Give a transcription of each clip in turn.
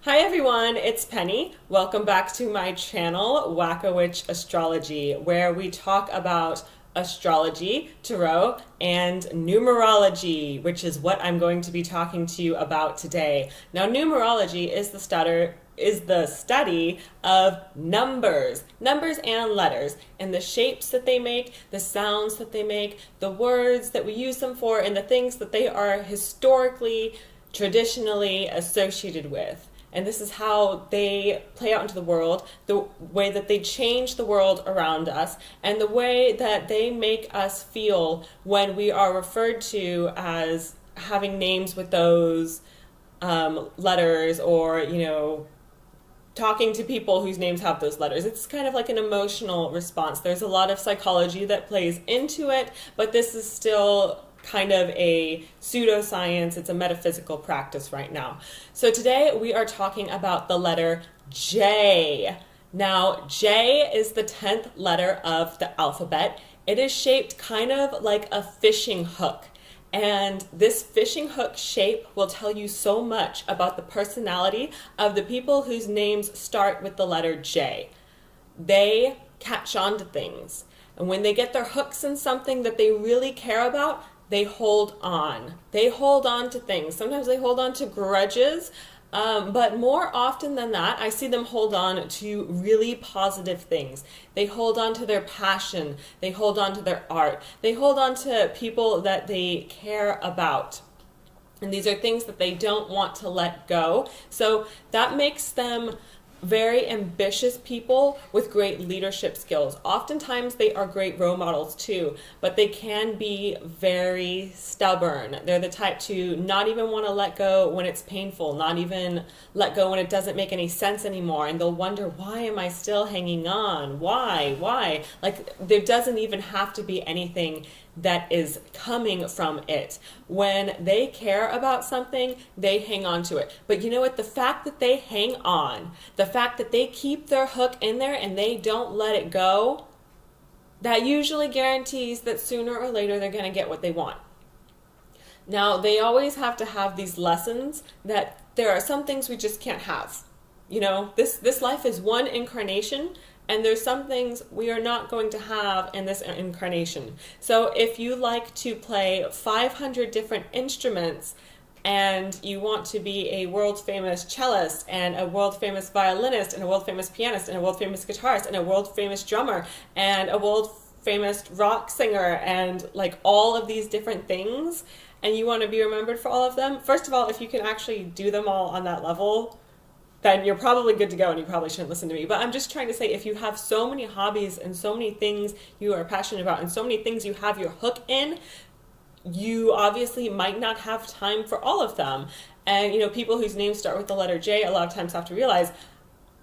Hi everyone, it's Penny. Welcome back to my channel, Whack-A-Witch Astrology, where we talk about astrology, tarot, and numerology, which is what I'm going to be talking to you about today. Now, numerology is the study of numbers and letters, and the shapes that they make, the sounds that they make, the words that we use them for, and the things that they are historically, traditionally associated with. And this is how they play out into the world, the way that they change the world around us, and the way that they make us feel when we are referred to as having names with those letters, or, talking to people whose names have those letters. It's kind of like an emotional response. There's a lot of psychology that plays into it, but this is still kind of a pseudoscience. It's a metaphysical practice right now. So today we are talking about the letter J. Now, J is the 10th letter of the alphabet. It is shaped kind of like a fishing hook. And this fishing hook shape will tell you so much about the personality of the people whose names start with the letter J. They catch on to things. And when they get their hooks in something that they really care about, they hold on. They hold on to things. Sometimes they hold on to grudges, but more often than that, I see them hold on to really positive things. They hold on to their passion. They hold on to their art. They hold on to people that they care about. And these are things that they don't want to let go. So that makes them very ambitious people with great leadership skills. Oftentimes they are great role models too, but they can be very stubborn. They're the type to not even want to let go when it's painful, not even let go when it doesn't make any sense anymore, and they'll wonder, why am I still hanging on? Why? Like, there doesn't even have to be anything that is coming from it. When they care about something, they hang on to it. But you know what? The fact that they hang on, the fact that they keep their hook in there and they don't let it go, that usually guarantees that sooner or later they're going to get what they want. Now, they always have to have these lessons that there are some things we just can't have. This life is one incarnation, and there's some things we are not going to have in this incarnation. So if you like to play 500 different instruments, and you want to be a world-famous cellist, and a world-famous violinist, and a world-famous pianist, and a world-famous guitarist, and a world-famous drummer, and a world-famous rock singer, and like all of these different things, and you want to be remembered for all of them, first of all, if you can actually do them all on that level, then you're probably good to go, and you probably shouldn't listen to me. But I'm just trying to say, if you have so many hobbies and so many things you are passionate about and so many things you have your hook in, you obviously might not have time for all of them. And, people whose names start with the letter J a lot of times have to realize,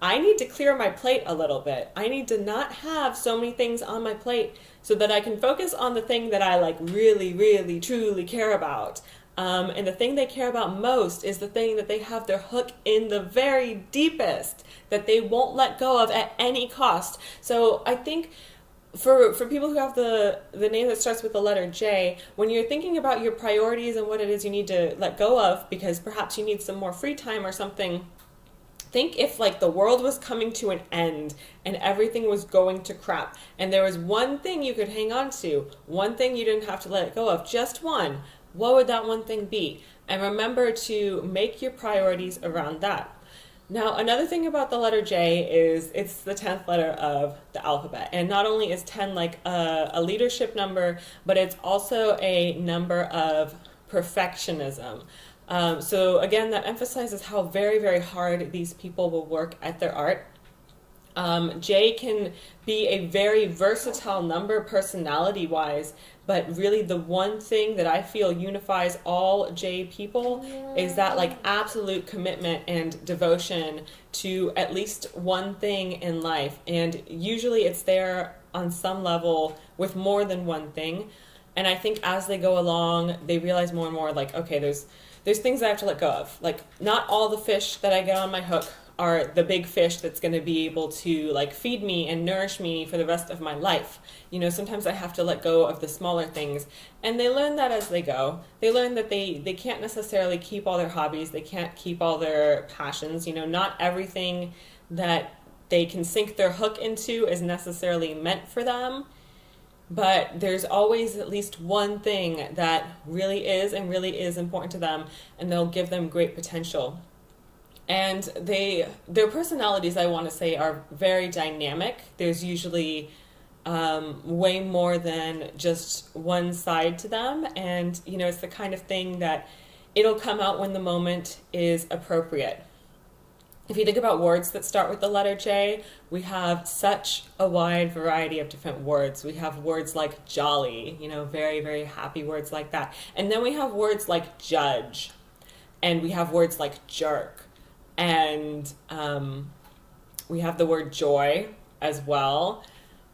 I need to clear my plate a little bit. I need to not have so many things on my plate so that I can focus on the thing that I really, really, truly care about. And the thing they care about most is the thing that they have their hook in the very deepest, that they won't let go of at any cost. So I think for people who have the name that starts with the letter J, when you're thinking about your priorities and what it is you need to let go of, because perhaps you need some more free time or something, think if like the world was coming to an end and everything was going to crap, and there was one thing you could hang on to, one thing you didn't have to let go of, just one. What would that one thing be? And remember to make your priorities around that. Now, another thing about the letter J is it's the 10th letter of the alphabet. And not only is 10 like a leadership number, but it's also a number of perfectionism. So again, that emphasizes how very, very hard these people will work at their art. J can be a very versatile number personality-wise, but really the one thing that I feel unifies all J people is that like absolute commitment and devotion to at least one thing in life. And usually it's there on some level with more than one thing. And I think as they go along, they realize more and more like, okay, there's things I have to let go of. Like, not all the fish that I get on my hook are the big fish that's going to be able to like feed me and nourish me for the rest of my life. You know, sometimes I have to let go of the smaller things, and they learn that as they go. They learn that they can't necessarily keep all their hobbies, they can't keep all their passions. You know, not everything that they can sink their hook into is necessarily meant for them, but there's always at least one thing that really is important to them, and they'll give them great potential. And their personalities, I want to say, are very dynamic. There's usually way more than just one side to them, and you know, it's the kind of thing that it'll come out when the moment is appropriate. If you think about words that start with the letter J, we have such a wide variety of different words. We have words like jolly, you know, very, very happy words like that. And then we have words like judge, and we have words like jerk, and we have the word joy as well.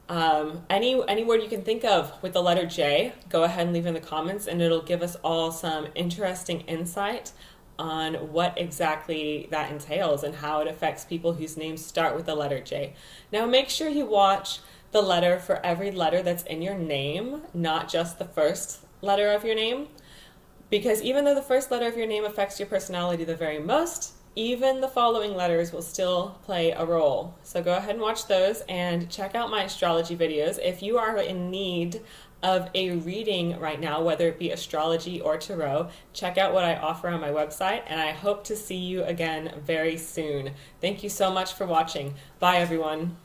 Any word you can think of with the letter J, go ahead and leave in the comments, and it'll give us all some interesting insight on what exactly that entails and how it affects people whose names start with the letter J. Now make sure you watch the letter for every letter that's in your name, not just the first letter of your name, because even though the first letter of your name affects your personality the very most, even the following letters will still play a role. So go ahead and watch those, and check out my astrology videos. If you are in need of a reading right now, whether it be astrology or tarot, check out what I offer on my website, and I hope to see you again very soon. Thank you so much for watching. Bye, everyone.